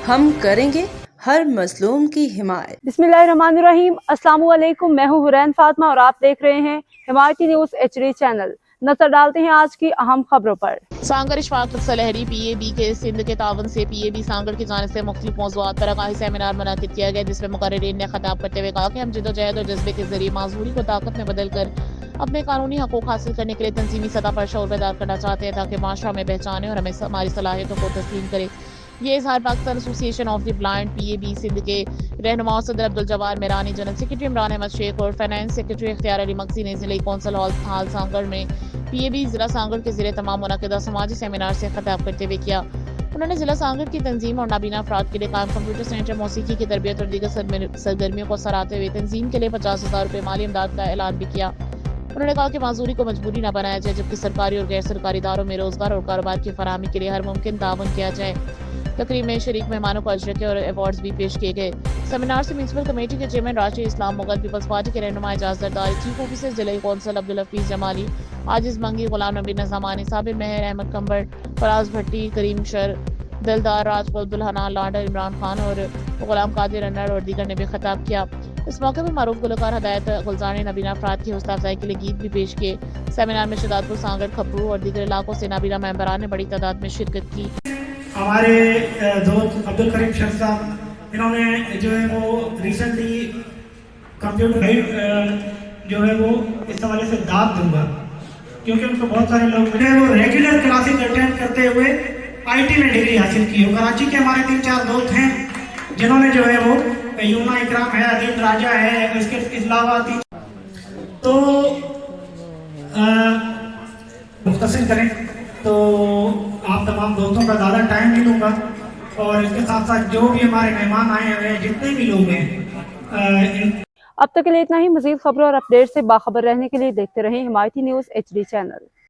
ہم کریں گے ہر مظلوم کی حمایت۔ बिस्मिल्लाहिर्रहमानिर्रहीम। अस्सलाम वालेकुम। मैं हूँ हुरैन फातिमा और आप देख रहे हैं हिमायती न्यूज़ HD चैनल। नजर डालते हैं आज की अहम खबरों पर। सांगड़ इशफाक सलहरी PAB के सिंध के तावन से PAB सांगड़ की जानिब से मुख्तलिफ मौज़ूआत पर आगाही सेमिनार मुनक़िद किया गया, जिसमें मुक़र्रिरीन ने खिताब करते हुए कहा कि हम जिद्दोजहद और जज्बे के जरिए माज़ूरी को ताकत में बदल कर अपने कानूनी हकूक़ हासिल करने के लिए तंजीमी सतह पर शऊर बेदार करना चाहते हैं, ताकि माशरा में पहचाने और हमें हमारी सलाहियतों को तस्लीम करे। ये इज़हार Pakistan association of the blind PAB Sindh के रहनुमा सदर अब्दुल जब्बार मेरानी, जनरल सेक्रेटरी इमरान अहमद शेख और फाइनेंस सेक्रेटरी इख्तियार अली मक्सी ने ज़िले कौंसल हाल सांगड़ में PAB ज़िला सांगड़ के ज़रिए तमाम मुनक़िदा समाजी सेमिनार से खिताब करते हुए किया। उन्होंने ज़िला सांगड़ की तंजीम और नाबीना अफराद के लिए कायम कंप्यूटर सेंटर, मौसीकी की तरबियत और दीगर सरगर्मियों को सराहते हुए तंजीम के लिए 50,000 रुपये माली इमदाद का ऐलान भी किया। उन्होंने कहा कि माजूरी को मजबूरी न बनाया जाए, जबकि सरकारी और गैर सरकारी इदारों में रोजगार और कारोबार की फराहमी के लिए हर मुमकिन ताउन किया जाए। तकरीब में शरीक मेहमानों को अजरके और अवार्ड्स भी पेश किए गए। सेमिनार से म्यूनसिपल कमेटी के चेयरमैन राष्ट्रीय इस्लाम मुगल पीपल्स पार्टी के रहनुमा एजाज जरदारी, चीफ ऑफिसर जिले कौंसल अब्दुल हफीज जमाली, आजिज मंगी, गुलाम नबी नज़ामानी, साबिर मेहर, अहमद कंबर, फराज भट्टी, करीम शर, दिलदार राज, अब्दुल हनान लाडर, इमरान खान और गुलाम कादिर अनर और दीगर ने भी खिताब किया। इस मौके पर मारूफ गुलकार हदायत गुलजार ने नबीना अफराद की हौसला अफजाई के लिए गीत भी पेश किए। सेमिनार में शहजादपुर, सांगड़, खपरू और दीगर इलाकों से नाबीना मेंबरान ने बड़ी तादाद में शिरकत की। हमारे दोस्त अब्दुल करीम शेख साहब, इन्होंने जो है वो रिसेंटली कंप्यूटर जो है वो इस हवाले से दाद दूंगा, क्योंकि उनको बहुत सारे लोग मिले वो रेगुलर क्लासेस अटेंड करते हुए IT में डिग्री हासिल की हो। कराची के हमारे 3-4 दोस्त हैं जिन्होंने जो है वो यूमा इकराम है, अदील राजा है, इसके अलावा तो मुख्तसर करें तो आप तमाम दोस्तों का ज़्यादा टाइम नहीं लूँगा। और इसके साथ साथ जो भी हमारे मेहमान आए हुए हैं, जितने भी लोग हैं, अब तक के लिए इतना ही। मजीद खबरों और अपडेट से बाखबर रहने के लिए देखते रहें हिमायती न्यूज़ HD चैनल।